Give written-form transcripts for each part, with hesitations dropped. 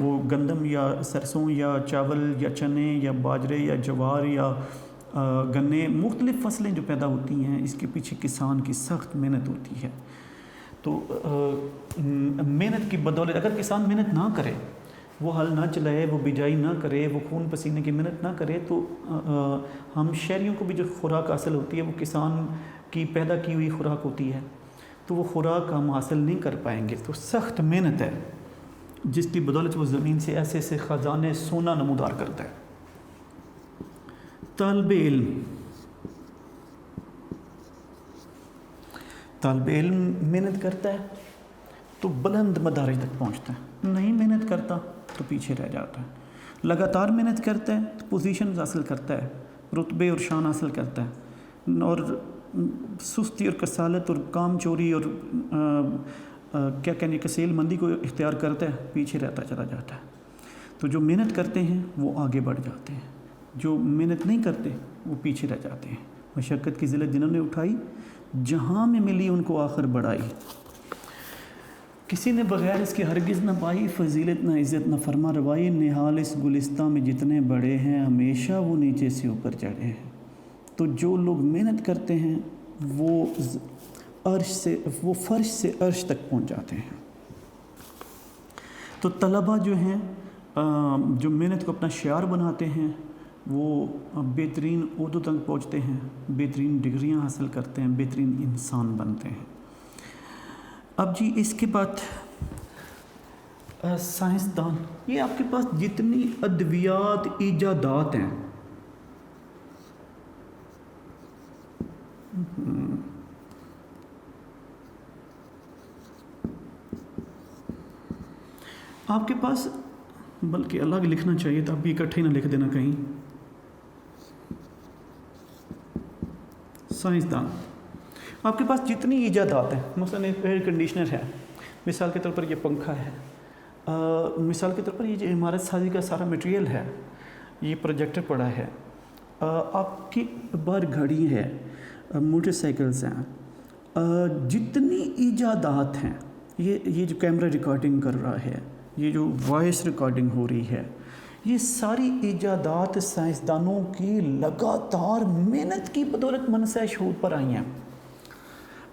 وہ گندم یا سرسوں یا چاول یا چنے یا باجرے یا جوار یا گنے، مختلف فصلیں جو پیدا ہوتی ہیں، اس کے پیچھے کسان کی سخت محنت ہوتی ہے۔ تو محنت کی بدولت اگر کسان محنت نہ کرے، وہ ہل نہ چلائے، وہ بجائی نہ کرے، وہ خون پسینے کی محنت نہ کرے، تو ہم شہریوں کو بھی جو خوراک حاصل ہوتی ہے وہ کسان کی پیدا کی ہوئی خوراک ہوتی ہے، تو وہ خوراک ہم حاصل نہیں کر پائیں گے۔ تو سخت محنت ہے جس کی بدولت وہ زمین سے ایسے ایسے خزانے سونا نمودار کرتا ہے۔ طالب علم محنت کرتا ہے تو بلند مدارج تک پہنچتا ہے، نہیں محنت کرتا تو پیچھے رہ جاتا ہے۔ لگاتار محنت کرتا ہے تو پوزیشنز حاصل کرتا ہے، رتبے اور شان حاصل کرتا ہے، اور سستی اور کسالت اور کام چوری اور کیا کہنے کسیل مندی کو اختیار کرتا ہے، پیچھے رہتا چلا جاتا ہے۔ تو جو محنت کرتے ہیں وہ آگے بڑھ جاتے ہیں، جو محنت نہیں کرتے وہ پیچھے رہ جاتے ہیں۔ مشقت کی ذلت جنہوں نے اٹھائی، جہاں میں ملی ان کو آخر بڑھائی۔ کسی نے بغیر اس کے ہرگز نہ پائی، فضیلت نہ عزت نہ فرما روائی، نہال اس گلستہ میں جتنے بڑے ہیں، ہمیشہ وہ نیچے سے اوپر چڑھے ہیں۔ تو جو لوگ محنت کرتے ہیں وہ فرش سے عرش تک پہنچ جاتے ہیں۔ تو طلباء جو ہیں جو محنت کو اپنا شعار بناتے ہیں، وہ بہترین عہدوں تک پہنچتے ہیں، بہترین ڈگریاں حاصل کرتے ہیں، بہترین انسان بنتے ہیں۔ اب جی اس کے بعد سائنسدان، یہ آپ کے پاس جتنی ادویات ایجادات ہیں، آپ کے پاس، بلکہ الگ لکھنا چاہیے تھا، اب بھی اکٹھے نہ لکھ دینا کہیں۔ سائنسدان، آپ کے پاس جتنی ایجادات ہیں، مثلا ایک ایئر کنڈیشنر ہے، مثال کے طور پر یہ پنکھا ہے، مثال کے طور پر یہ جو عمارت سازی کا سارا مٹیریل ہے، یہ پروجیکٹر پڑا ہے، آپ کی بار گھڑی ہے، موٹر سائیکلز ہیں، جتنی ایجادات ہیں، یہ جو کیمرہ ریکارڈنگ کر رہا ہے، یہ جو وائس ریکارڈنگ ہو رہی ہے، یہ ساری ایجادات سائنسدانوں کی لگاتار محنت کی بدولت منصع شہود پر آئی ہیں۔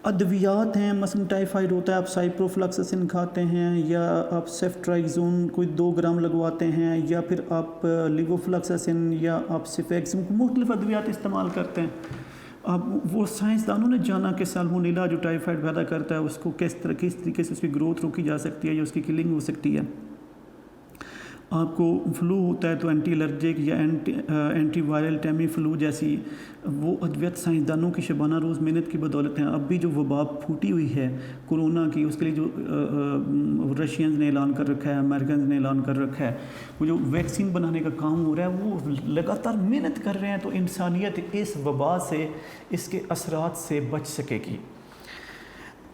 ادویات ہیں، مثلا ٹائیفائڈ ہوتا ہے، آپ سائپروفلاکسسن کھاتے ہیں، یا آپ سیفٹرائزون کوئی 2 گرام لگواتے ہیں، یا پھر آپ لیووفلاکسسن یا آپ سیفیکسن، مختلف ادویات استعمال کرتے ہیں۔ اب وہ سائنسدانوں نے جانا کہ سالمونیلا جو ٹائیفائڈ پیدا کرتا ہے، اس کو کس طریقے سے اس کی گروتھ روکی جا سکتی ہے یا اس کی کلنگ ہو سکتی ہے۔ آپ کو فلو ہوتا ہے تو اینٹی الرجک یا اینٹی وائرل ٹیمی فلو جیسی وہ ادویات سائنسدانوں کی شبانہ روز محنت کی بدولت ہیں۔ اب بھی جو وبا پھوٹی ہوئی ہے کورونا کی، اس کے لیے جو رشینز نے اعلان کر رکھا ہے، امریکنز نے اعلان کر رکھا ہے، وہ جو ویکسین بنانے کا کام ہو رہا ہے، وہ لگاتار محنت کر رہے ہیں، تو انسانیت اس وبا سے، اس کے اثرات سے بچ سکے گی۔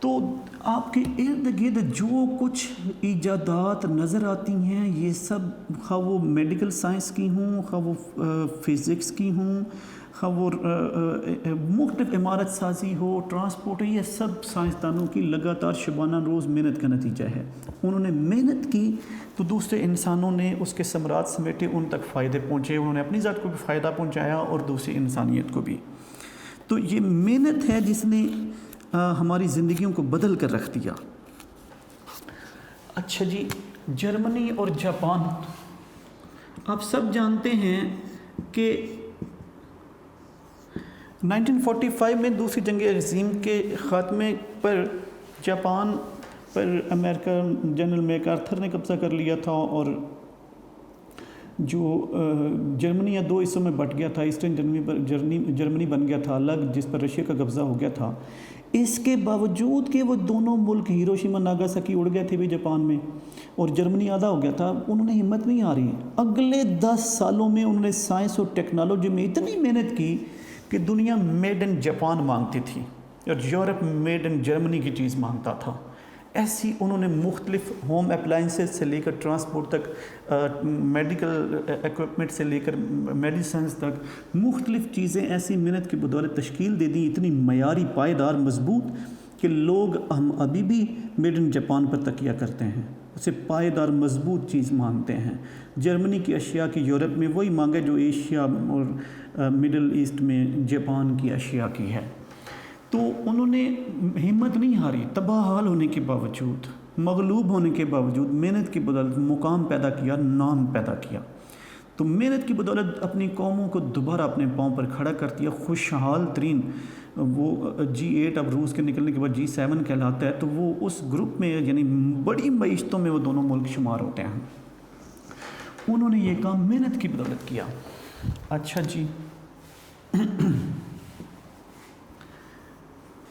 تو آپ کے ارد گرد جو کچھ ایجادات نظر آتی ہیں، یہ سب خواہ وہ میڈیکل سائنس کی ہوں، خواہ وہ فزکس کی ہوں، خواہ وہ مختلف عمارت سازی ہو، ٹرانسپورٹ ہو، یہ سب سائنسدانوں کی لگاتار شبانہ روز محنت کا نتیجہ ہے۔ انہوں نے محنت کی تو دوسرے انسانوں نے اس کے ثمرات سمیٹے، ان تک فائدے پہنچے، انہوں نے اپنی ذات کو بھی فائدہ پہنچایا اور دوسری انسانیت کو بھی۔ تو یہ محنت ہے جس نے ہماری زندگیوں کو بدل کر رکھ دیا۔ اچھا جی، جرمنی اور جاپان، آپ سب جانتے ہیں کہ 1945 میں دوسری جنگ عظیم کے خاتمے پر جاپان پر امریکہ جنرل میک آرتھر نے قبضہ کر لیا تھا، اور جو جرمنی یا 2 حصوں میں بٹ گیا تھا، ایسٹرن جرمنی بن گیا تھا الگ، جس پر رشیا کا قبضہ ہو گیا تھا۔ اس کے باوجود کہ وہ دونوں ملک ہیروشیما ناگاساکی اڑ گئے تھے بھی جاپان میں، اور جرمنی آدھا ہو گیا تھا، انہوں نے ہمت نہیں ہاری۔ اگلے 10 سالوں میں انہوں نے سائنس اور ٹیکنالوجی میں اتنی محنت کی کہ دنیا میڈ ان جاپان مانگتی تھی اور یورپ میڈ ان جرمنی کی چیز مانگتا تھا۔ ایسی انہوں نے مختلف ہوم اپلائنسز سے لے کر ٹرانسپورٹ تک، میڈیکل ایکوپمنٹ سے لے کر میڈیسنز تک، مختلف چیزیں ایسی محنت کی بدولت تشکیل دے دیں، اتنی معیاری، پائیدار، مضبوط، کہ کہ لوگ ہم ابھی بھی میڈ ان جاپان پر تکیہ کرتے ہیں، اسے پائیدار مضبوط چیز مانتے ہیں۔ جرمنی کی اشیاء کی یورپ میں وہی مانگ ہے جو ایشیا اور مڈل ایسٹ میں جاپان کی اشیاء کی ہے۔ تو انہوں نے ہمت نہیں ہاری، تباہ حال ہونے کے باوجود، مغلوب ہونے کے باوجود محنت کی بدولت مقام پیدا کیا، نام پیدا کیا۔ تو محنت کی بدولت اپنی قوموں کو دوبارہ اپنے پاؤں پر کھڑا کر دیا۔ خوشحال ترین وہ G8 اب روس کے نکلنے کے بعد G7 کہلاتا ہے، تو وہ اس گروپ میں یعنی بڑی معیشتوں میں وہ دونوں ملک شمار ہوتے ہیں۔ انہوں نے یہ کام محنت کی بدولت کیا۔ اچھا جی،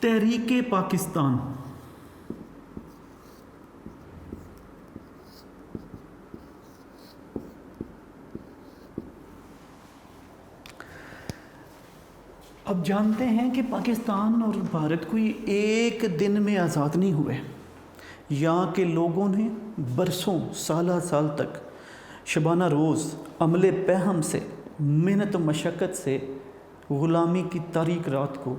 تحریک پاکستان، اب جانتے ہیں کہ پاکستان اور بھارت کوئی ایک دن میں آزاد نہیں ہوئے۔ یہاں کے لوگوں نے برسوں سالہ سال تک شبانہ روز عمل پہم سے، محنت و مشقت سے غلامی کی تاریک رات کو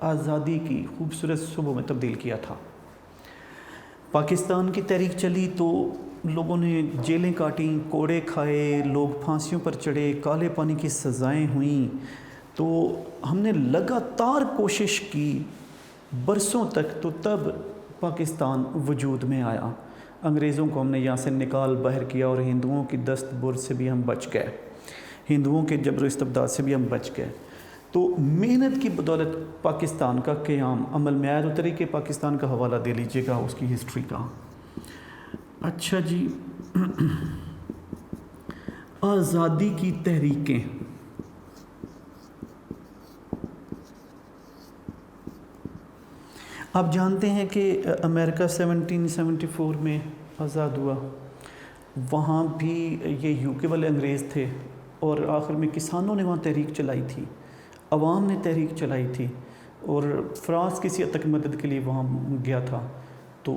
آزادی کی خوبصورت صبح میں تبدیل کیا تھا۔ پاکستان کی تحریک چلی تو لوگوں نے جیلیں کاٹیں، کوڑے کھائے، لوگ پھانسیوں پر چڑھے، کالے پانی کی سزائیں ہوئیں۔ تو ہم نے لگاتار کوشش کی برسوں تک، تو تب پاکستان وجود میں آیا۔ انگریزوں کو ہم نے یہاں سے نکال باہر کیا اور ہندوؤں کی دست برد سے بھی ہم بچ گئے، ہندوؤں کے جبر و استبداد سے بھی ہم بچ گئے۔ تو محنت کی بدولت پاکستان کا قیام عمل میں آیا۔ تو طریقے پاکستان کا حوالہ دے لیجیے گا اس کی ہسٹری کا۔ اچھا جی، آزادی کی تحریکیں، آپ جانتے ہیں کہ امریکہ 1774 میں آزاد ہوا، وہاں بھی یہ یو کے والے انگریز تھے، اور آخر میں کسانوں نے وہاں تحریک چلائی تھی، عوام نے تحریک چلائی تھی، اور فرانس کسی حد تک مدد کے لیے وہاں گیا تھا۔ تو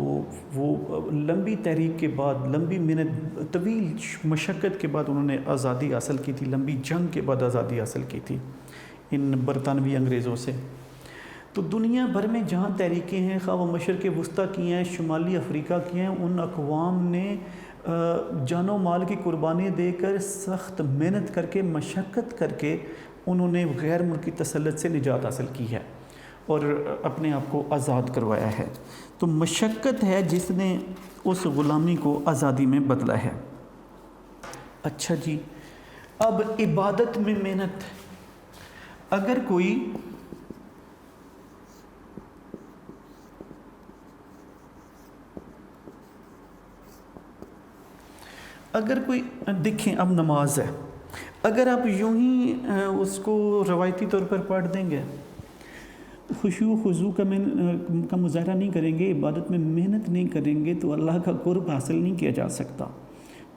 وہ لمبی تحریک کے بعد، لمبی محنت، طویل مشقت کے بعد انہوں نے آزادی حاصل کی تھی، لمبی جنگ کے بعد آزادی حاصل کی تھی ان برطانوی انگریزوں سے۔ تو دنیا بھر میں جہاں تحریکیں ہیں، خواہ وہ مشرق وسطیٰ کی ہیں، شمالی افریقہ کی ہیں، ان اقوام نے جان و مال کی قربانی دے کر، سخت محنت کر کے، مشقت کر کے انہوں نے غیر ملکی تسلط سے نجات حاصل کی ہے اور اپنے آپ کو آزاد کروایا ہے۔ تو مشقت ہے جس نے اس غلامی کو آزادی میں بدلا ہے۔ اچھا جی، اب عبادت میں محنت، اگر کوئی دیکھیں، اب نماز ہے، اگر آپ یوں ہی اس کو روایتی طور پر پڑھ دیں گے، خشوع و خضوع کا مظاہرہ نہیں کریں گے، عبادت میں محنت نہیں کریں گے، تو اللہ کا قرب حاصل نہیں کیا جا سکتا۔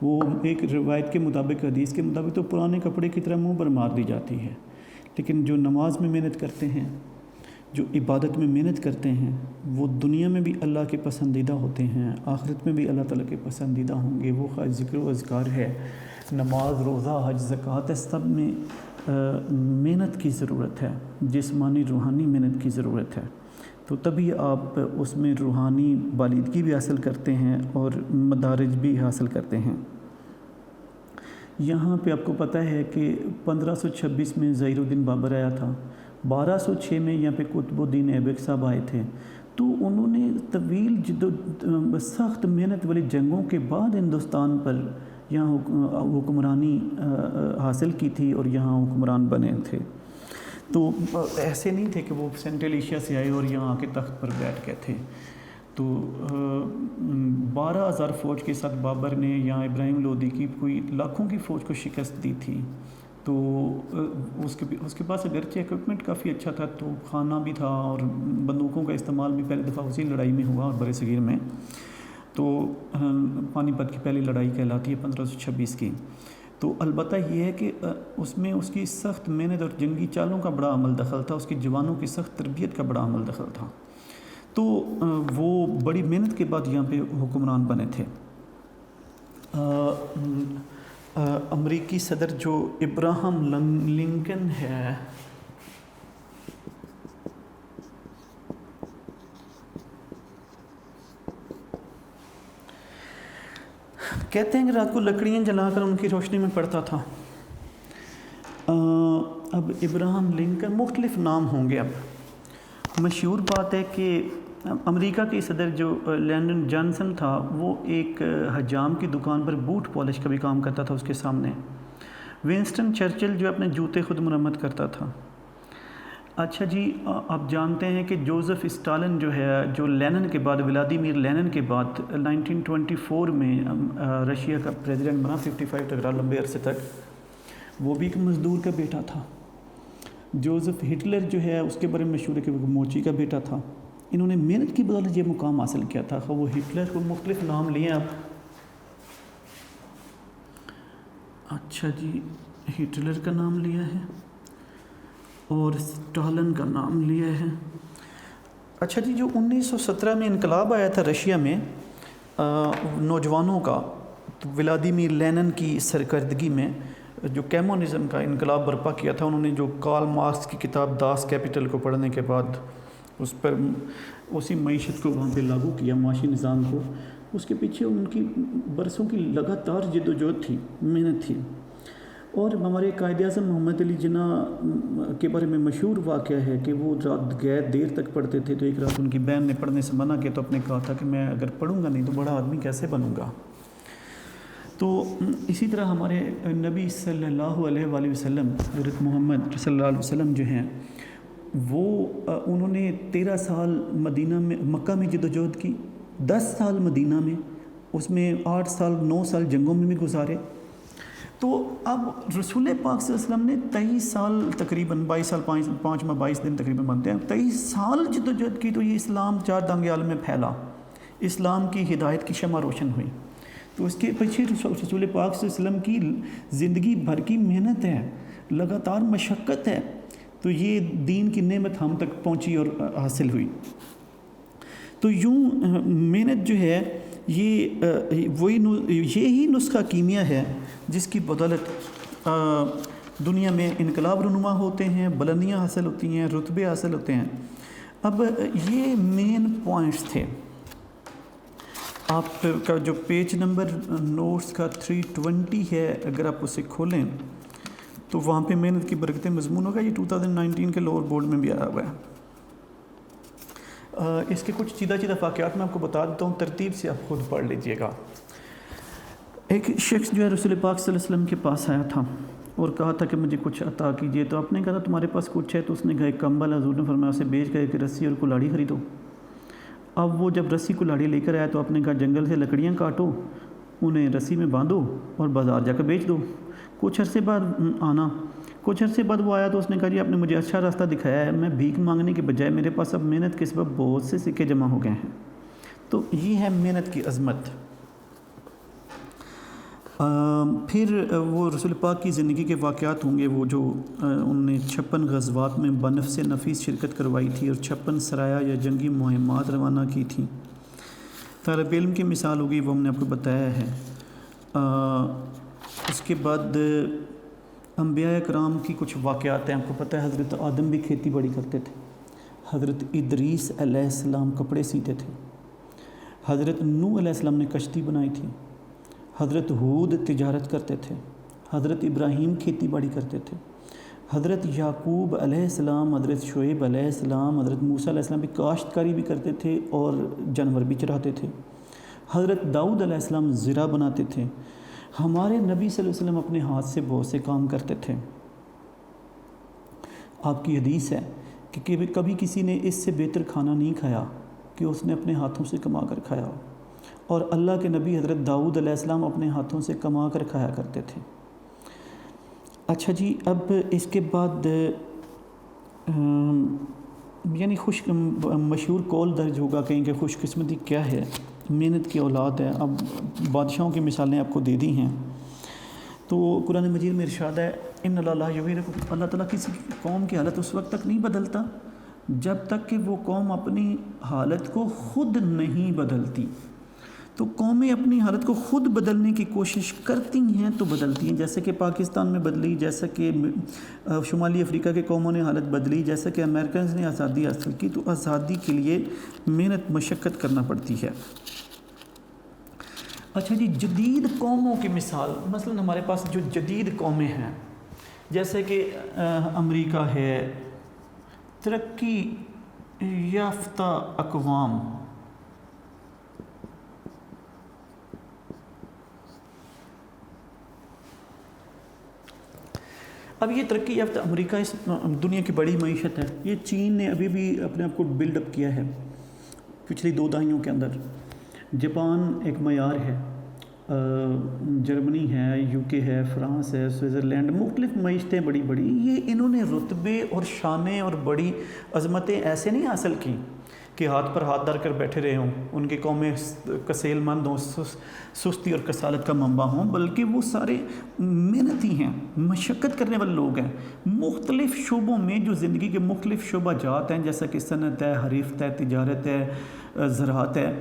وہ ایک روایت کے مطابق، حدیث کے مطابق تو پرانے کپڑے کی طرح منہ پر مار دی جاتی ہے، لیکن جو نماز میں محنت کرتے ہیں، جو عبادت میں محنت کرتے ہیں، وہ دنیا میں بھی اللہ کے پسندیدہ ہوتے ہیں، آخرت میں بھی اللہ تعالیٰ کے پسندیدہ ہوں گے۔ وہ ذکر و اذکار ہے، نماز، روزہ، حج، زکوٰۃ، سب میں محنت کی ضرورت ہے، جسمانی روحانی محنت کی ضرورت ہے۔ تو تبھی آپ اس میں روحانی بالیدگی بھی حاصل کرتے ہیں اور مدارج بھی حاصل کرتے ہیں۔ یہاں پہ آپ کو پتہ ہے کہ 1526 میں ظہیر الدین بابر آیا تھا، 1206 میں یہاں پہ قطب الدین ایبک صاحب آئے تھے۔ تو انہوں نے طویل سخت محنت والی جنگوں کے بعد ہندوستان پر یہاں حکمرانی حاصل کی تھی اور یہاں حکمران بنے تھے۔ تو ایسے نہیں تھے کہ وہ سینٹرل ایشیا سے آئے اور یہاں آ کے تخت پر بیٹھ گئے تھے۔ تو 12,000 فوج کے ساتھ بابر نے یہاں ابراہیم لودھی کی کوئی لاکھوں کی فوج کو شکست دی تھی۔ تو اس کے پاس اگرچہ اکوپمنٹ کافی اچھا تھا، تو خانہ بھی تھا اور بندوقوں کا استعمال بھی پہلی دفعہ اسی لڑائی میں ہوا اور برِ صغیر میں۔ تو پانی پت کی پہلی لڑائی کہلاتی ہے 1526 کی۔ تو البتہ یہ ہے کہ اس میں اس کی سخت محنت اور جنگی چالوں کا بڑا عمل دخل تھا، اس کی جوانوں کی سخت تربیت کا بڑا عمل دخل تھا۔ تو وہ بڑی محنت کے بعد یہاں پہ حکمران بنے تھے۔ امریکی صدر جو ابراہم لنکن ہے، کہتے ہیں کہ رات کو لکڑیاں جلا کر ان کی روشنی میں پڑتا تھا۔ اب ابراہم لنکن، مختلف نام ہوں گے۔ اب مشہور بات ہے کہ امریکہ کے صدر جو لینڈن جانسن تھا، وہ ایک حجام کی دکان پر بوٹ پالش کا بھی کام کرتا تھا اس کے سامنے۔ ونسٹن چرچل جو اپنے جوتے خود مرمت کرتا تھا۔ اچھا جی، آپ جانتے ہیں کہ جوزف اسٹالن جو ہے، جو لینن کے بعد، ولادیمیر لینن کے بعد 1924 میں رشیا کا پریزیڈنٹ بنا 55 تک رہا، لمبے عرصے تک، وہ بھی ایک مزدور کا بیٹا تھا۔ جوزف ہٹلر جو ہے اس کے بارے میں مشہور ہے کہ وہ موچی کا بیٹا تھا۔ انہوں نے محنت کی بدولت یہ مقام حاصل کیا تھا۔ وہ ہٹلر کو مختلف نام لیے ہیں اب۔ اچھا جی، ہٹلر کا نام لیا ہے اور اسٹالن کا نام لیا ہے۔ اچھا جی، جو 1917 میں انقلاب آیا تھا رشیا میں نوجوانوں کا، تو ولادیمیر لینن کی سرکردگی میں جو کیمونزم کا انقلاب برپا کیا تھا، انہوں نے جو کارل مارکس کی کتاب داس کیپیٹل کو پڑھنے کے بعد اس پر اسی معیشت کو وہاں پہ لاگو کیا، معاشی نظام کو۔ اس کے پیچھے ان کی برسوں کی لگاتار جد و جہد تھی، محنت تھی۔ اور ہمارے قائد اعظم محمد علی جناح کے بارے میں مشہور واقعہ ہے کہ وہ رات گیر دیر تک پڑھتے تھے، تو ایک رات ان کی بہن نے پڑھنے سے منع کیا، تو اپنے کہا تھا کہ میں اگر پڑھوں گا نہیں تو بڑا آدمی کیسے بنوں گا۔ تو اسی طرح ہمارے نبی صلی اللہ علیہ وآلہ وسلم، حضرت محمد صلی اللہ علیہ وسلم جو ہیں، وہ انہوں نے 13 سال مدینہ میں، مکہ میں جد و جہد کی، 10 سال مدینہ میں، اس میں 8 سال 9 سال جنگوں میں بھی گزارے۔ تو اب رسول پاک صلی اللہ علیہ وسلم نے 23 سال تقریباً 22 سال 5 ماہ 22 دن تقریباً بنتے ہیں، 23 سال جد و جہد کی، تو یہ اسلام 4 دانگ عالم میں پھیلا، اسلام کی ہدایت کی شمع روشن ہوئی۔ تو اس کے پیچھے رسول پاک صلی اللہ علیہ وسلم کی زندگی بھر کی محنت ہے، لگاتار مشقت ہے، تو یہ دین کی نعمت ہم تک پہنچی اور حاصل ہوئی۔ تو یوں محنت جو ہے یہ یہی نسخہ کیمیا ہے جس کی بدولت دنیا میں انقلاب رونما ہوتے ہیں، بلندیاں حاصل ہوتی ہیں، رتبے حاصل ہوتے ہیں۔ اب یہ مین پوائنٹس تھے۔ آپ کا جو پیج نمبر نوٹس کا 320 ہے، اگر آپ اسے کھولیں تو وہاں پہ محنت کی برکتیں مضمون ہوگا۔ یہ 2019 کے لوور بورڈ میں بھی آیا ہوا ہے۔ اس کے کچھ سیدھا واقعات میں آپ کو بتا دیتا ہوں، ترتیب سے آپ خود پڑھ لیجئے گا۔ ایک شخص جو ہے رسول پاک صلی اللہ علیہ وسلم کے پاس آیا تھا اور کہا تھا کہ مجھے کچھ عطا کیجیے، تو آپ نے کہا تھا تمہارے پاس کچھ ہے؟ تو اس نے کہا ایک کمبل، حضور نے فرمایا اسے بیچ کر کہ رسی اور کلاڑی خریدو۔ اب وہ جب رسی کلاڑی لے کر آیا تو آپ نے کہا جنگل سے لکڑیاں کاٹو، انہیں رسی میں باندھو اور بازار جا کر بیچ دو۔ کچھ عرصے بعد وہ آیا تو اس نے کہا جی آپ نے مجھے اچھا راستہ دکھایا ہے، میں بھیک مانگنے کے بجائے میرے پاس اب محنت کے سبب بہت سے سکے جمع ہو گئے ہیں۔ تو یہ ہے محنت کی عظمت۔ پھر وہ رسول پاک کی زندگی کے واقعات ہوں گے، وہ جو انہوں نے 56 غزوات میں بنفس نفیس شرکت کروائی تھی اور 56 سرایہ یا جنگی مہمات روانہ کی تھیں۔ طالب علم کی مثال ہوگی، وہ ہم نے آپ کو بتایا ہے۔ اس کے بعد انبیاء کرام کی کچھ واقعات ہیں۔ آپ کو پتہ ہے حضرت آدم بھی کھیتی باڑی کرتے تھے، حضرت ادریس علیہ السلام کپڑے سیتے تھے، حضرت نوح علیہ السلام نے کشتی بنائی تھی، حضرت ہود تجارت کرتے تھے، حضرت ابراہیم کھیتی باڑی کرتے تھے، حضرت یعقوب علیہ السلام، حضرت شعیب علیہ السلام، حضرت موسیٰ علیہ السلام بھی کاشتکاری بھی کرتے تھے اور جانور بھی چراتے تھے، حضرت داؤد علیہ السلام زرع بناتے تھے۔ ہمارے نبی صلی اللہ علیہ وسلم اپنے ہاتھ سے بہت سے کام کرتے تھے۔ آپ کی حدیث ہے کہ کبھی کسی نے اس سے بہتر کھانا نہیں کھایا کہ اس نے اپنے ہاتھوں سے کما کر کھایا ہو، اور اللہ کے نبی حضرت داؤد علیہ السلام اپنے ہاتھوں سے کما کر کھایا کرتے تھے۔ اچھا جی، اب اس کے بعد یعنی مشہور قول درج ہوگا کہیں کہ خوش قسمتی کیا ہے، محنت کی اولاد ہے۔ اب بادشاہوں کی مثالیں آپ کو دے دی ہیں، تو قرآن مجید میں ارشاد ہے ان اللہ یغیرکم، اللہ تعالیٰ کسی قوم کی حالت اس وقت تک نہیں بدلتا جب تک کہ وہ قوم اپنی حالت کو خود نہیں بدلتی۔ تو قومیں اپنی حالت کو خود بدلنے کی کوشش کرتی ہیں تو بدلتی ہیں، جیسے کہ پاکستان میں بدلی، جیسا کہ شمالی افریقہ کے قوموں نے حالت بدلی، جیسا کہ امریکنز نے آزادی حاصل کی۔ تو آزادی کے لیے محنت مشقت کرنا پڑتی ہے۔ اچھا جی، جدید قوموں کی مثال، مثلا ہمارے پاس جو جدید قومیں ہیں جیسے کہ امریکہ ہے، ترقی یافتہ اقوام، اب یہ ترقی یافتہ امریکہ اس دنیا کی بڑی معیشت ہے، یہ چین نے ابھی بھی اپنے آپ کو بلڈ اپ کیا ہے پچھلی 2 دہائیوں کے اندر، جاپان ایک معیار ہے، جرمنی ہے، یو کے ہے، فرانس ہے، سوئٹزرلینڈ، مختلف معیشتیں بڑی بڑی، یہ انہوں نے رتبے اور شانیں اور بڑی عظمتیں ایسے نہیں حاصل کی کہ ہاتھ پر ہاتھ دھر کر بیٹھے رہے ہوں، ان کی قومیں کسیل مند ہوں، سستی اور کسالت کا منبع ہوں، بلکہ وہ سارے محنتی ہیں، مشقت کرنے والے لوگ ہیں، مختلف شعبوں میں جو زندگی کے مختلف شعبہ جات ہیں، جیسا کہ صنعت ہے، حریفت ہے، تجارت ہے، زراعت ہے،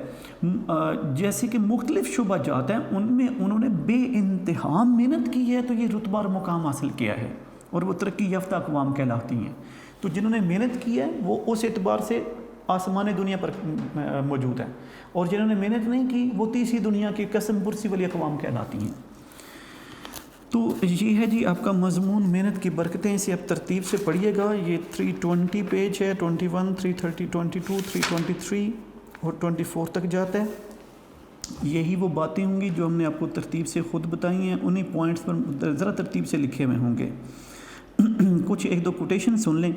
جیسے کہ مختلف شعبہ جات ہیں، ان میں انہوں نے بے انتہا محنت کی ہے، تو یہ رتبہ اور مقام حاصل کیا ہے، اور وہ ترقی یافتہ اقوام کہلاتی ہیں۔ تو جنہوں نے محنت کی ہے وہ اس اعتبار سے آسمان دنیا پر موجود ہیں، اور جنہوں نے محنت نہیں کی وہ تیسری دنیا کی قسم پرسی والی اقوام کہلاتی ہیں۔ تو یہ ہے جی آپ کا مضمون، محنت کی برکتیں، اسے آپ ترتیب سے پڑھیے گا، یہ 320 پیج ہے، 21، 330، 22، 323 اور 24 تک جاتا ہے۔ یہی وہ باتیں ہوں گی جو ہم نے آپ کو ترتیب سے خود بتائی ہیں، انہی پوائنٹس پر ذرا ترتیب سے لکھے ہوئے ہوں گے۔ کچھ 1-2 کوٹیشن سن لیں۔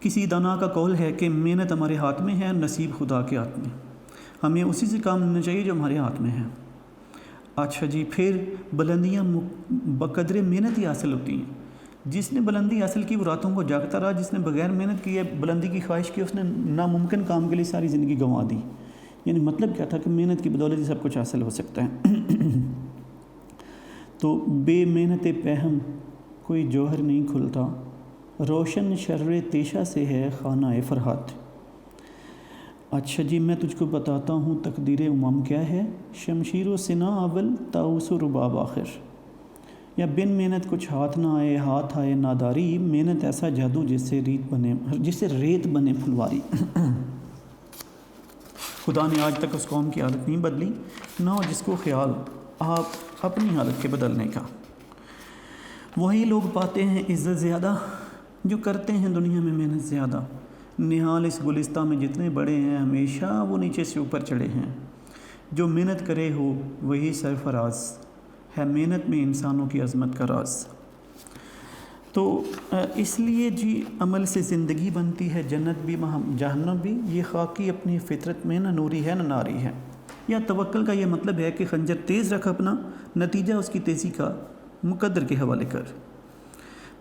کسی دانا کا قول ہے کہ محنت ہمارے ہاتھ میں ہے، نصیب خدا کے ہاتھ میں، ہمیں اسی سے کام لینا چاہیے جو ہمارے ہاتھ میں ہے۔ اچھا جی، پھر بلندیاں بقدر محنت ہی حاصل ہوتی ہیں، جس نے بلندی حاصل کی وہ راتوں کو جاگتا رہا، جس نے بغیر محنت کی ہے، بلندی کی خواہش کی، اس نے ناممکن کام کے لیے ساری زندگی گنوا دی۔ یعنی مطلب کیا تھا کہ محنت کی بدولت ہی سب کچھ حاصل ہو سکتا ہے۔ تو بے محنت پہم کوئی جوہر نہیں کھلتا، روشن شرر تیشہ سے ہے خانہ فرحات۔ اچھا جی، میں تجھ کو بتاتا ہوں تقدیر امم کیا ہے، شمشیر و سنا اول طاؤس و رباب آخر۔ یا بن محنت کچھ ہاتھ نہ آئے، ہاتھ آئے ناداری، محنت ایسا جادو جس سے ریت بنے پھلواری۔ خدا نے آج تک اس قوم کی حالت نہیں بدلی، نہ ہو جس کو خیال آپ اپنی حالت کے بدلنے کا۔ وہی لوگ پاتے ہیں عزت زیادہ جو کرتے ہیں دنیا میں محنت زیادہ، نہال اس گلستہ میں جتنے بڑے ہیں ہمیشہ وہ نیچے سے اوپر چڑھے ہیں، جو محنت کرے ہو وہی سرفراز ہے، محنت میں انسانوں کی عظمت کا راز۔ تو اس لیے جی عمل سے زندگی بنتی ہے، جنت بھی جہنم بھی، یہ خاکی اپنی فطرت میں نہ نوری ہے نہ ناری ہے۔ یا توکل کا یہ مطلب ہے کہ خنجر تیز رکھ اپنا، نتیجہ اس کی تیزی کا مقدر کے حوالے کر۔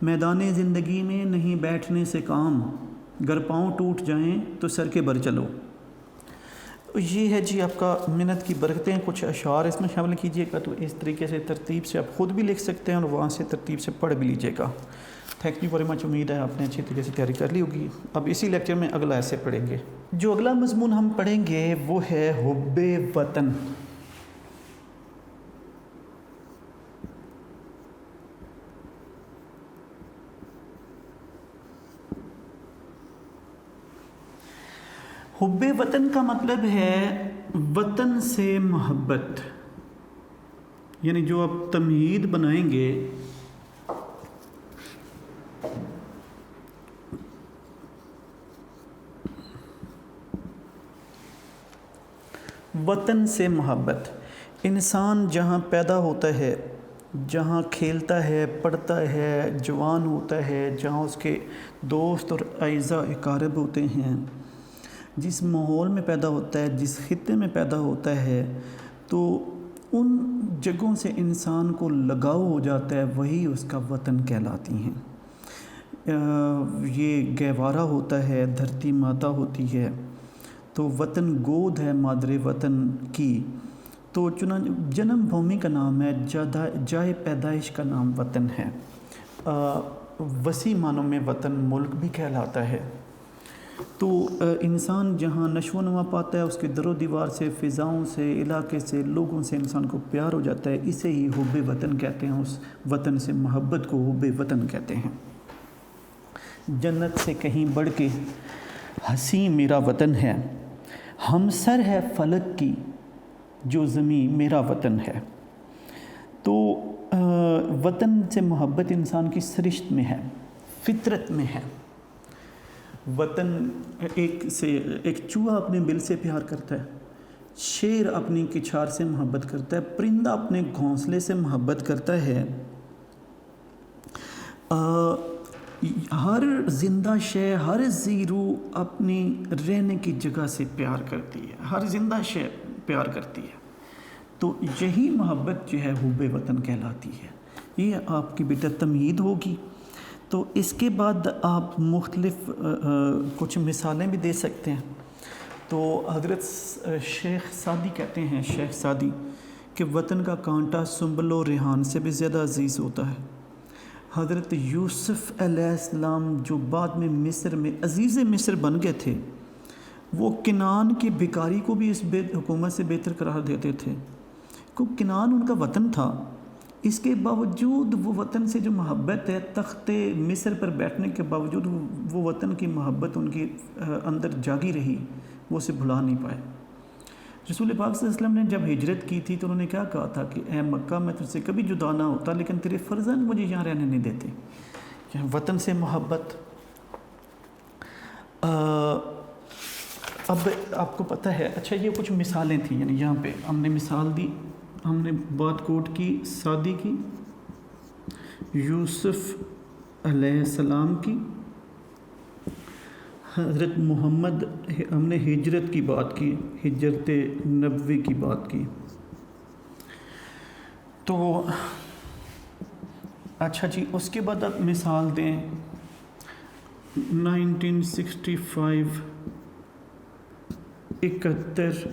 میدان زندگی میں نہیں بیٹھنے سے کام، گر پاؤں ٹوٹ جائیں تو سر کے بر چلو۔ یہ ہے جی آپ کا محنت کی برکتیں، کچھ اشعار اس میں شامل کیجیے گا، تو اس طریقے سے ترتیب سے آپ خود بھی لکھ سکتے ہیں اور وہاں سے ترتیب سے پڑھ بھی لیجیے گا۔ تھینک یو ویری مچ، امید ہے آپ نے اچھی طریقے سے تیاری کر لی ہوگی۔ اب اسی لیکچر میں اگلا ایسے پڑھیں گے۔ جو اگلا مضمون ہم پڑھیں گے وہ ہے حب وطن۔ حب وطن کا مطلب ہے وطن سے محبت، یعنی جو آپ تمہید بنائیں گے وطن سے محبت، انسان جہاں پیدا ہوتا ہے، جہاں کھیلتا ہے، پڑھتا ہے، جوان ہوتا ہے، جہاں اس کے دوست اور اعزاء اقارب ہوتے ہیں، جس ماحول میں پیدا ہوتا ہے، جس خطے میں پیدا ہوتا ہے، تو ان جگہوں سے انسان کو لگاؤ ہو جاتا ہے، وہی اس کا وطن کہلاتی ہیں۔ یہ گہوارہ ہوتا ہے، دھرتی ماتا ہوتی ہے، تو وطن گود ہے مادر وطن کی، تو چنانچہ جنم بھومی کا نام ہے، جائے پیدائش کا نام وطن ہے۔ وسیع معنوں میں وطن ملک بھی کہلاتا ہے۔ تو انسان جہاں نشو و نما پاتا ہے، اس کے در و دیوار سے، فضاؤں سے، علاقے سے، لوگوں سے انسان کو پیار ہو جاتا ہے، اسے ہی حب وطن کہتے ہیں، اس وطن سے محبت کو حب وطن کہتے ہیں۔ جنت سے کہیں بڑھ کے حسین میرا وطن ہے، ہمسر ہے فلک کی جو زمین میرا وطن ہے۔ تو وطن سے محبت انسان کی سرشت میں ہے، فطرت میں ہے۔ وطن ایک چوہا اپنے بل سے پیار کرتا ہے، شیر اپنی کچھار سے محبت کرتا ہے، پرندہ اپنے گھونسلے سے محبت کرتا ہے، ہر زندہ شے، ہر زیرو اپنی رہنے کی جگہ سے پیار کرتی ہے، ہر زندہ شے پیار کرتی ہے۔ تو یہی محبت جو ہے حب وطن کہلاتی ہے۔ یہ آپ کی بیٹا تمہید ہوگی۔ تو اس کے بعد آپ مختلف کچھ مثالیں بھی دے سکتے ہیں۔ تو حضرت شیخ سعدی کہتے ہیں، شیخ سعدی، کہ وطن کا کانٹا سنبل و ریحان سے بھی زیادہ عزیز ہوتا ہے۔ حضرت یوسف علیہ السلام جو بعد میں مصر میں عزیز مصر بن گئے تھے، وہ کنعان کی بھکاری کو بھی اس حکومت سے بہتر قرار دیتے تھے، کیونکہ کنعان ان کا وطن تھا۔ اس کے باوجود وہ وطن سے جو محبت ہے، تخت مصر پر بیٹھنے کے باوجود وہ وطن کی محبت ان کے اندر جاگی رہی، وہ اسے بھلا نہیں پائے۔ رسول پاک صلی اللہ علیہ وسلم نے جب ہجرت کی تھی تو انہوں نے کیا کہا تھا کہ اے مکہ، میں تجھ سے کبھی جدا نہ ہوتا، لیکن تیرے فرزند مجھے یہاں رہنے نہیں دیتے۔ وطن سے محبت۔ اب آپ کو پتہ ہے، اچھا یہ کچھ مثالیں تھیں، یعنی یہاں پہ ہم نے مثال دی، ہم نے بات کوٹ کی سعدی کی، یوسف علیہ السلام کی، حضرت محمد، ہم نے ہجرت کی بات کی، ہجرت نبوی کی بات کی۔ تو اچھا جی، اس کے بعد آپ مثال دیں 1965 71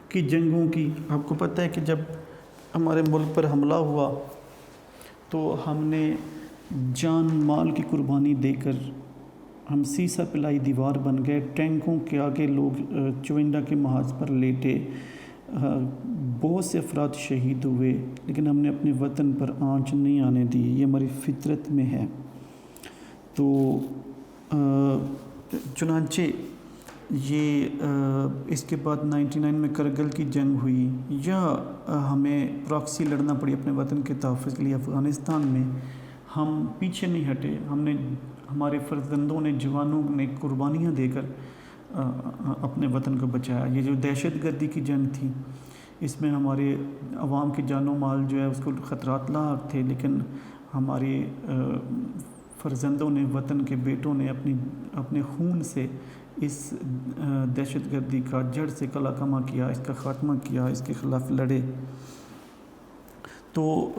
کی جنگوں کی۔ آپ کو پتہ ہے کہ جب ہمارے ملک پر حملہ ہوا تو ہم نے جان مال کی قربانی دے کر ہم سیسا پلائی دیوار بن گئے، ٹینکوں کے آگے لوگ چوئنڈا کے محاذ پر لیٹے، بہت سے افراد شہید ہوئے، لیکن ہم نے اپنے وطن پر آنچ نہیں آنے دی۔ یہ ہماری فطرت میں ہے۔ تو چنانچہ یہ اس کے بعد 99 میں کرگل کی جنگ ہوئی، یا ہمیں پراکسی لڑنا پڑی اپنے وطن کے تحفظ کے لیے افغانستان میں، ہم پیچھے نہیں ہٹے۔ ہمارے فرزندوں نے، جوانوں نے قربانیاں دے کر اپنے وطن کو بچایا۔ یہ جو دہشت گردی کی جنگ تھی، اس میں ہمارے عوام کی جان و مال جو ہے اس کو خطرات لاحق تھے، لیکن ہمارے فرزندوں نے، وطن کے بیٹوں نے اپنے خون سے اس دہشت گردی کا جڑ سے کلا کما کیا، اس کا خاتمہ کیا، اس کے خلاف لڑے۔ تو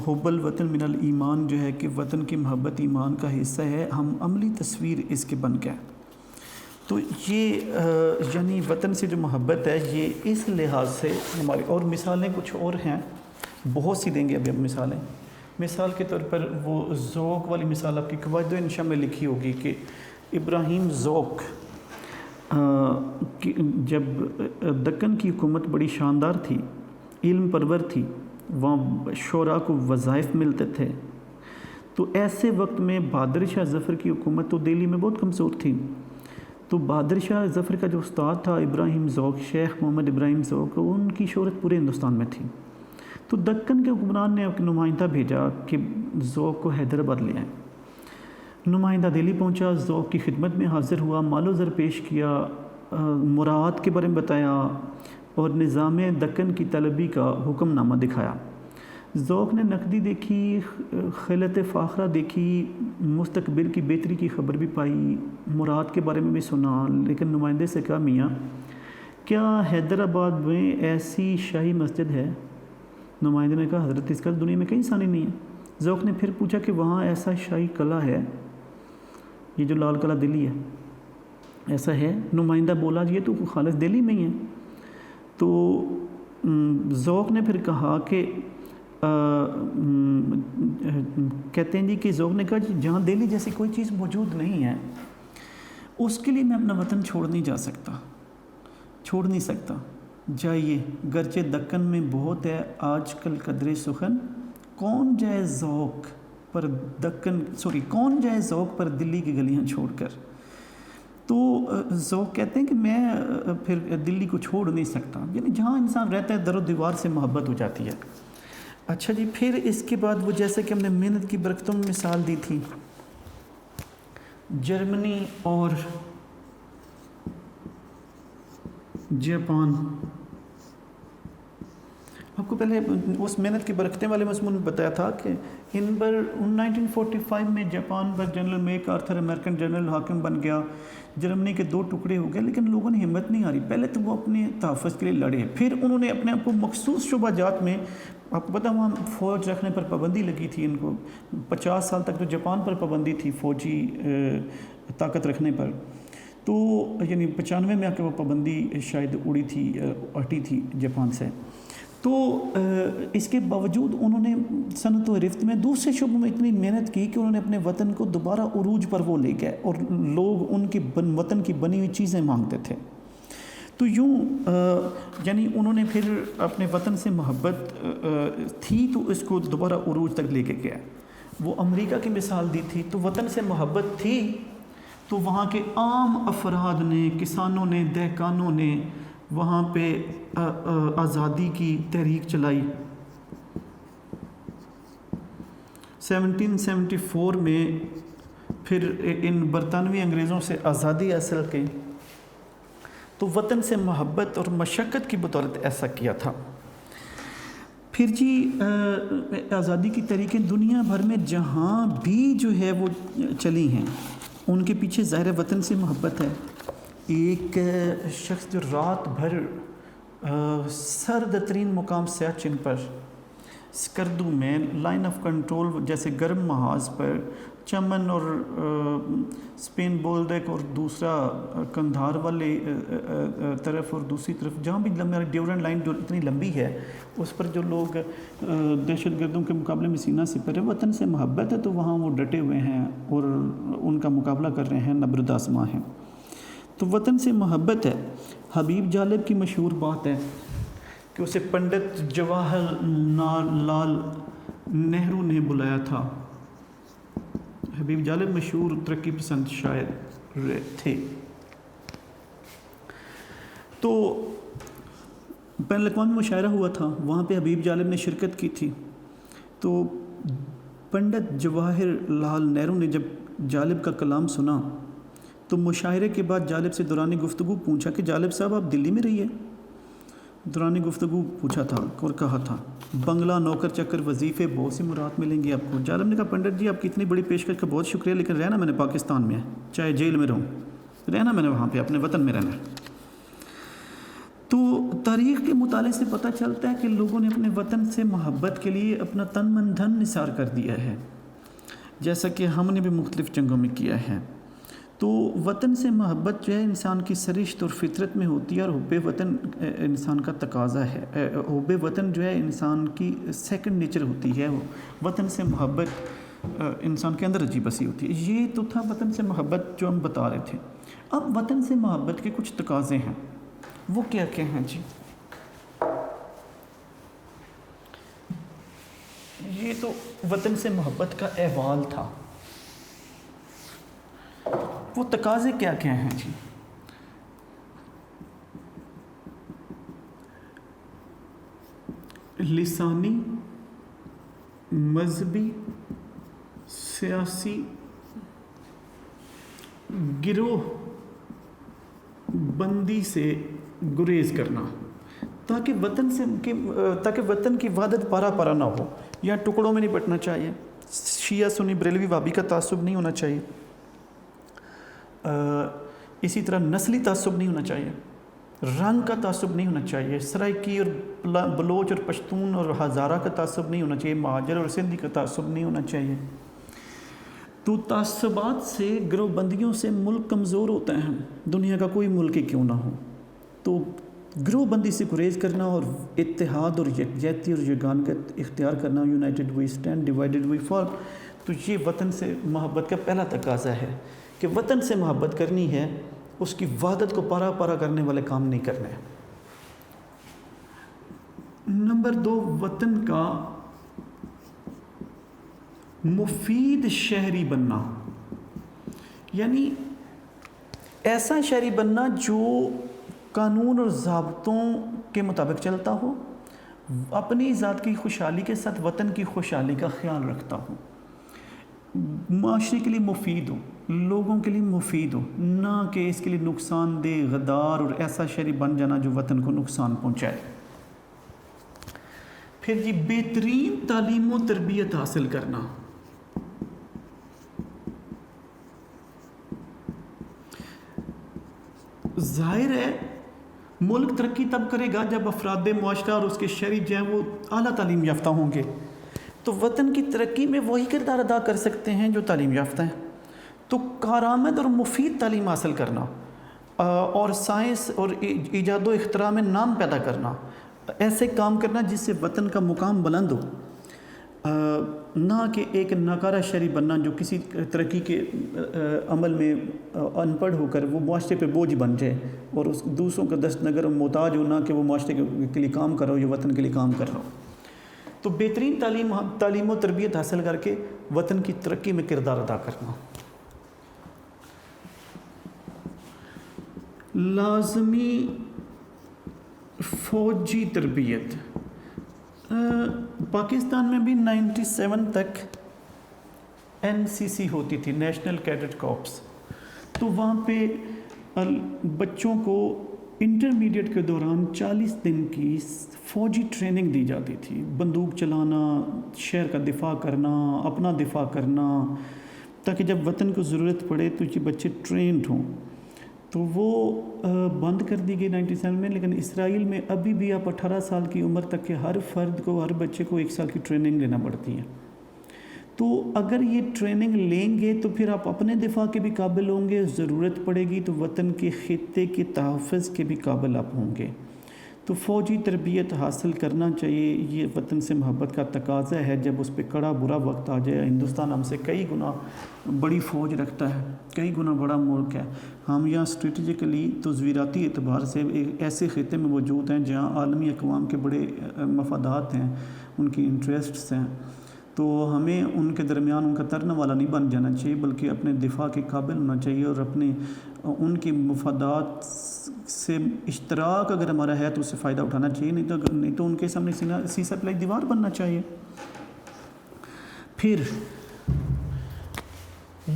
حب الوطن من الایمان جو ہے کہ وطن کی محبت ایمان کا حصہ ہے، ہم عملی تصویر اس کے بن گئے۔ تو یہ یعنی وطن سے جو محبت ہے، یہ اس لحاظ سے ہماری، اور مثالیں کچھ اور ہیں، بہت سی دیں گے ابھی ہم مثالیں۔ مثال کے طور پر وہ ذوق والی مثال آپ کی قواعد انشاء میں لکھی ہوگی کہ ابراہیم ذوق، جب دکن کی حکومت بڑی شاندار تھی، علم پرور تھی، وہاں شعراء کو وظائف ملتے تھے، تو ایسے وقت میں بہادر شاہ ظفر کی حکومت تو دہلی میں بہت کمزور تھی، تو بہادر شاہ ظفر کا جو استاد تھا ابراہیم ذوق، شیخ محمد ابراہیم ذوق، ان کی شہرت پورے ہندوستان میں تھی۔ تو دکن کے حکمران نے ایک نمائندہ بھیجا کہ ذوق کو حیدرآباد لے آئیں۔ نمائندہ دہلی پہنچا، ذوق کی خدمت میں حاضر ہوا، مال و زر پیش کیا، مراعات کے بارے میں بتایا اور نظام دکن کی طلبی کا حکم نامہ دکھایا۔ ذوق نے نقدی دیکھی، خلت فاخرہ دیکھی، مستقبل کی بہتری کی خبر بھی پائی، مراد کے بارے میں بھی سنا، لیکن نمائندے سے کہا میاں کیا حیدرآباد میں ایسی شاہی مسجد ہے؟ نمائندے نے کہا حضرت اس کا دنیا میں کہیں ثانی نہیں ہے۔ ذوق نے پھر پوچھا کہ وہاں ایسا شاہی قلعہ ہے، یہ جو لال قلعہ دلی ہے، ایسا ہے؟ نمائندہ بولا یہ تو خالص دلی میں ہی ہے۔ تو ذوق نے پھر کہا کہ کہتے ہیں جی کہ ذوق نے کہا جی جہاں دلی جیسی کوئی چیز موجود نہیں ہے، اس کے لیے میں اپنا وطن چھوڑ نہیں سکتا، جائیے گرچہ دکن میں بہت ہے آج کل قدر سخن، کون جائے ذوق پر دلی کی گلیاں چھوڑ کر۔ تو ذوق کہتے ہیں کہ میں پھر دلی کو چھوڑ نہیں سکتا، یعنی جہاں انسان رہتا ہے در و دیوار سے محبت ہو جاتی ہے۔ اچھا جی، پھر اس کے بعد وہ جیسے کہ ہم نے محنت کی برکتوں میں مثال دی تھی، جرمنی اور جاپان، آپ کو پہلے اس محنت کی برکتیں والے مضمون میں بتایا تھا کہ ان پر 1945 میں جاپان پر general MacArthur American general حاکم بن گیا، جرمنی کے 2 ٹکڑے ہو گئے، لیکن لوگوں نے ہمت نہیں ہاری، پہلے تو وہ اپنے تحفظ کے لیے لڑے، پھر انہوں نے اپنے آپ کو مخصوص شعبہ جات میں، آپ کو پتہ وہاں فوج رکھنے پر پابندی لگی تھی، ان کو 50 سال تک تو جاپان پر پابندی تھی فوجی طاقت رکھنے پر، تو یعنی 95 میں آ کے وہ پابندی شاید ہٹی تھی جاپان سے۔ تو اس کے باوجود انہوں نے صنعت و رفت میں دوسرے شعبوں میں اتنی محنت کی کہ انہوں نے اپنے وطن کو دوبارہ عروج پر وہ لے گئے، اور لوگ ان کی وطن کی بنی ہوئی چیزیں مانگتے تھے۔ تو یوں یعنی انہوں نے پھر اپنے وطن سے محبت تھی تو اس کو دوبارہ عروج تک لے کے گیا۔ وہ امریکہ کی مثال دی تھی، تو وطن سے محبت تھی تو وہاں کے عام افراد نے، کسانوں نے، دہقانوں نے وہاں پہ آزادی کی تحریک چلائی۔ 1774 میں پھر ان برطانوی انگریزوں سے آزادی حاصل کی، تو وطن سے محبت اور مشقت کی بدولت ایسا کیا تھا۔ پھر جی آزادی کی تحریکیں دنیا بھر میں جہاں بھی جو ہے وہ چلی ہیں، ان کے پیچھے ظاہر وطن سے محبت ہے۔ ایک شخص جو رات بھر سرد ترین مقام سیاچن پر، سکردو میں لائن آف کنٹرول جیسے گرم محاذ پر، چمن اور اسپین بولڈک اور دوسرا کندھار والے طرف اور دوسری طرف جہاں بھی ڈیورنٹ لائن جو اتنی لمبی ہے اس پر جو لوگ دہشت گردوں کے مقابلے میں سینہ سپر ہے، وطن سے محبت ہے تو وہاں وہ ڈٹے ہوئے ہیں اور ان کا مقابلہ کر رہے ہیں، نبرد آزما ہیں۔ تو وطن سے محبت ہے۔ حبیب جالب کی مشہور بات ہے کہ اسے پنڈت جواہر لال نہرو نے بلایا تھا۔ حبیب جالب مشہور ترقی پسند شاعر تھے۔ تو بین الاقوامی مشاعرہ ہوا تھا، وہاں پہ حبیب جالب نے شرکت کی تھی۔ تو پنڈت جواہر لال نہرو نے جب جالب کا کلام سنا تو مشاعرے کے بعد جالب سے دوران گفتگو پوچھا کہ جالب صاحب آپ دلی میں رہیے؟ دوران گفتگو پوچھا تھا اور کہا تھا بنگلہ، نوکر چکر، وظیفے، بہت سی مراد ملیں گی آپ کو۔ جالب نے کہا پنڈت جی آپ کی اتنی بڑی پیشکش کا بہت شکریہ، لیکن رہنا میں نے پاکستان میں ہے، چاہے جیل میں رہوں، رہنا میں نے وہاں پہ اپنے وطن میں رہنا ہے۔ تو تاریخ کے مطالعے سے پتہ چلتا ہے کہ لوگوں نے اپنے وطن سے محبت کے لیے اپنا تن من دھن نثار کر دیا ہے، جیسا کہ ہم نے بھی مختلف جنگوں میں کیا ہے۔ تو وطن سے محبت جو ہے انسان کی سرشت اور فطرت میں ہوتی ہے، اور حب وطن انسان کا تقاضا ہے۔ حب وطن جو ہے انسان کی سیکنڈ نیچر ہوتی ہے، وطن سے محبت انسان کے اندر عجیب سی ہوتی ہے۔ یہ تو تھا وطن سے محبت جو ہم بتا رہے تھے۔ اب وطن سے محبت کے کچھ تقاضے ہیں، وہ کیا کیا ہیں جی؟ یہ تو وطن سے محبت کا احوال تھا، وہ تقاضے کیا کیا ہیں جی؟ لسانی، مذہبی، سیاسی، گروہ بندی سے گریز کرنا، تاکہ وطن کی وحدت پارا پارا نہ ہو، یا ٹکڑوں میں نہیں بٹنا چاہیے، شیعہ سنی بریلوی وابی کا تعصب نہیں ہونا چاہیے، اسی طرح نسلی تعصب نہیں ہونا چاہیے، رنگ کا تعصب نہیں ہونا چاہیے، سرائکی اور بلوچ اور پشتون اور ہزارہ کا تعصب نہیں ہونا چاہیے، مہاجر اور سندھی کا تعصب نہیں ہونا چاہیے۔ تو تعصبات سے، گروہ بندیوں سے ملک کمزور ہوتا ہے، دنیا کا کوئی ملک ہی کیوں نہ ہو۔ تو گروہ بندی سے گریز کرنا اور اتحاد اور یکجہتی اور یگانگت اختیار کرنا، یونائٹڈ وی اسٹینڈ، ڈیوائیڈڈ وی فال، تو یہ وطن سے محبت کا پہلا تقاضا ہے کہ وطن سے محبت کرنی ہے، اس کی وحدت کو پارا پارا کرنے والے کام نہیں کرنے۔ نمبر 2، وطن کا مفید شہری بننا، یعنی ایسا شہری بننا جو قانون اور ضابطوں کے مطابق چلتا ہو، اپنی ذات کی خوشحالی کے ساتھ وطن کی خوشحالی کا خیال رکھتا ہو، معاشرے کے لیے مفید ہو، لوگوں کے لیے مفید ہو، نہ کہ اس کے لیے نقصان دہ، غدار اور ایسا شہری بن جانا جو وطن کو نقصان پہنچائے۔ پھر جی بہترین تعلیم و تربیت حاصل کرنا۔ ظاہر ہے ملک ترقی تب کرے گا جب افراد معاشرہ اور اس کے شہری جو ہیں وہ اعلیٰ تعلیم یافتہ ہوں گے، تو وطن کی ترقی میں وہی کردار ادا کر سکتے ہیں جو تعلیم یافتہ ہیں۔ تو کارآمد اور مفید تعلیم حاصل کرنا اور سائنس اور ایجاد و اختراع میں نام پیدا کرنا، ایسے کام کرنا جس سے وطن کا مقام بلند ہو، نہ کہ ایک ناکارہ شہری بننا جو کسی ترقی کے عمل میں ان پڑھ ہو کر وہ معاشرے پہ بوجھ بن جائے اور اس دوسروں کا دست نگر محتاج ہو، نہ کہ وہ معاشرے کے لیے کام کر رہا ہو یا وطن کے لیے کام کر رہا ہو۔ تو بہترین تعلیم و تربیت حاصل کر کے وطن کی ترقی میں کردار ادا کرنا۔ لازمی فوجی تربیت۔ پاکستان میں بھی 97 تک NCC ہوتی تھی، نیشنل کیڈٹ کارپس، تو وہاں پہ بچوں کو انٹرمیڈیٹ کے دوران 40 دن کی فوجی ٹریننگ دی جاتی تھی، بندوق چلانا، شہر کا دفاع کرنا، اپنا دفاع کرنا، تاکہ جب وطن کو ضرورت پڑے تو یہ بچے ٹرینڈ ہوں۔ تو وہ بند کر دی گئی 97 میں، لیکن اسرائیل میں ابھی بھی آپ 18 سال کی عمر تک کے ہر فرد کو، ہر بچے کو 1 سال کی ٹریننگ لینا پڑتی ہے۔ تو اگر یہ ٹریننگ لیں گے تو پھر آپ اپنے دفاع کے بھی قابل ہوں گے، ضرورت پڑے گی تو وطن کے خطے کے تحفظ کے بھی قابل آپ ہوں گے۔ تو فوجی تربیت حاصل کرنا چاہیے، یہ وطن سے محبت کا تقاضا ہے۔ جب اس پہ کڑا برا وقت آ جائے، ہندوستان ہم سے کئی گنا بڑی فوج رکھتا ہے، کئی گنا بڑا ملک ہے، ہم یہاں اسٹریٹجیکلی تصویراتی اعتبار سے ایسے خطے میں موجود ہیں جہاں عالمی اقوام کے بڑے مفادات ہیں، ان کی انٹرسٹس ہیں، تو ہمیں ان کے درمیان ان کا ترنے والا نہیں بن جانا چاہیے، بلکہ اپنے دفاع کے قابل ہونا چاہیے اور اپنے ان کی مفادات سے اشتراک اگر ہمارا ہے تو اس سے فائدہ اٹھانا چاہیے، نہیں تو ان کے سامنے سیسا پلائی دیوار بننا چاہیے۔ پھر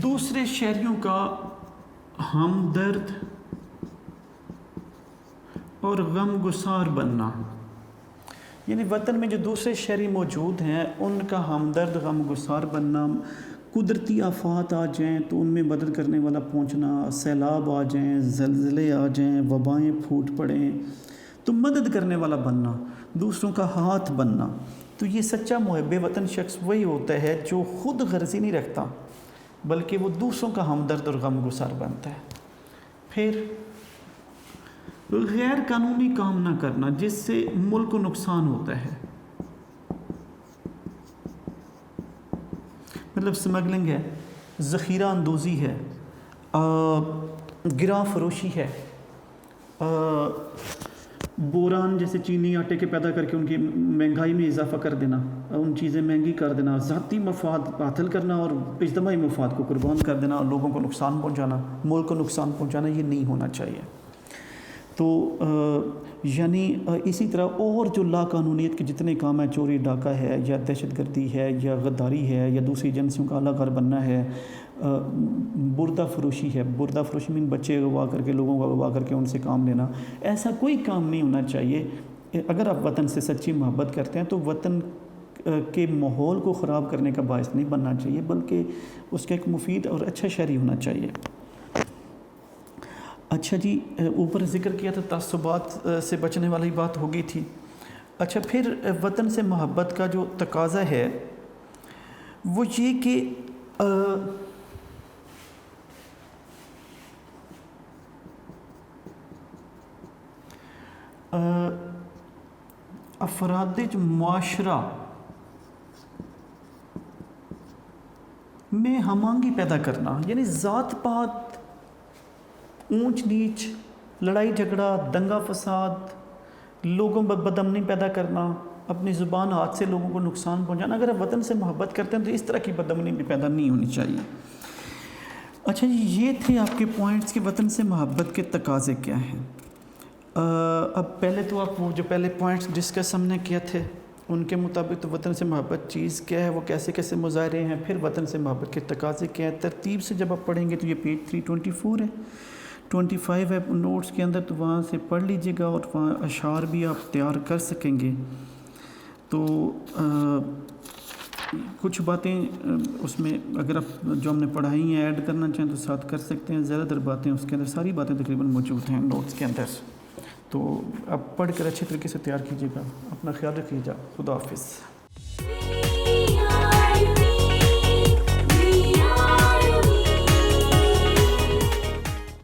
دوسرے شہریوں کا ہمدرد اور غم گسار بننا، یعنی وطن میں جو دوسرے شہری موجود ہیں ان کا ہمدرد غم گسار بننا، قدرتی آفات آ جائیں تو ان میں مدد کرنے والا پہنچنا، سیلاب آ جائیں، زلزلے آ جائیں، وبائیں پھوٹ پڑیں تو مدد کرنے والا بننا، دوسروں کا ہاتھ بننا۔ تو یہ سچا محب وطن شخص وہی ہوتا ہے جو خود غرضی نہیں رکھتا بلکہ وہ دوسروں کا ہمدرد اور غم گسار بنتا ہے۔ پھر غیر قانونی کام نہ کرنا جس سے ملک کو نقصان ہوتا ہے، مطلب سمگلنگ ہے، ذخیرہ اندوزی ہے، گراں فروشی ہے، بوران جیسے چینی آٹے کے پیدا کر کے ان کی مہنگائی میں اضافہ کر دینا، ان چیزیں مہنگی کر دینا، ذاتی مفاد حاصل کرنا اور اجتماعی مفاد کو قربان کر دینا اور لوگوں کو نقصان پہنچانا، ملک کو نقصان پہنچانا، یہ نہیں ہونا چاہیے۔ تو یعنی اسی طرح اور جو لا قانونیت کے جتنے کام ہیں، چوری ڈاکہ ہے یا دہشت گردی ہے یا غداری ہے یا دوسری ایجنسیوں کا اعلیٰ گھر بننا ہے، بردہ فروشی ہے، بردہ فروشی میں بچے اغوا کر کے، لوگوں کو اغوا کر کے ان سے کام لینا، ایسا کوئی کام نہیں ہونا چاہیے۔ اگر آپ وطن سے سچی محبت کرتے ہیں تو وطن کے ماحول کو خراب کرنے کا باعث نہیں بننا چاہیے بلکہ اس کا ایک مفید اور اچھا شہری ہونا چاہیے۔ اچھا جی، اوپر ذکر کیا تھا تعصبات سے بچنے والی بات ہو گئی تھی۔ اچھا، پھر وطن سے محبت کا جو تقاضا ہے وہ یہ کہ افراد معاشرہ میں ہم آہنگی پیدا کرنا، یعنی ذات پات، اونچ نیچ، لڑائی جھگڑا، دنگا فساد، لوگوں میں بدامنی پیدا کرنا، اپنی زبان ہاتھ سے لوگوں کو نقصان پہنچانا، اگر آپ وطن سے محبت کرتے ہیں تو اس طرح کی بدامنی بھی پیدا نہیں ہونی چاہیے۔ اچھا جی، یہ تھے آپ کے پوائنٹس کہ وطن سے محبت کے تقاضے کیا ہیں. اب پہلے تو آپ وہ جو پہلے پوائنٹس ڈسکس ہم نے کیا تھے ان کے مطابق تو وطن سے محبت چیز کیا ہے، وہ کیسے کیسے مظاہرے ہیں، پھر وطن سے محبت کے تقاضے کیا ہیں. ترتیب سے جب آپ پڑھیں گے تو یہ پیج 324 ہے، 25 ہے نوٹس کے اندر، تو وہاں سے پڑھ لیجئے گا اور وہاں اشعار بھی آپ تیار کر سکیں گے. تو کچھ باتیں اس میں اگر آپ جو ہم نے پڑھائی ہیں ایڈ کرنا چاہیں تو ساتھ کر سکتے ہیں. زیادہ تر باتیں اس کے اندر، ساری باتیں تقریباً موجود ہیں نوٹس کے اندر. تو آپ پڑھ کر اچھے طریقے سے تیار کیجیے گا. اپنا خیال رکھیے گا. خدا حافظ.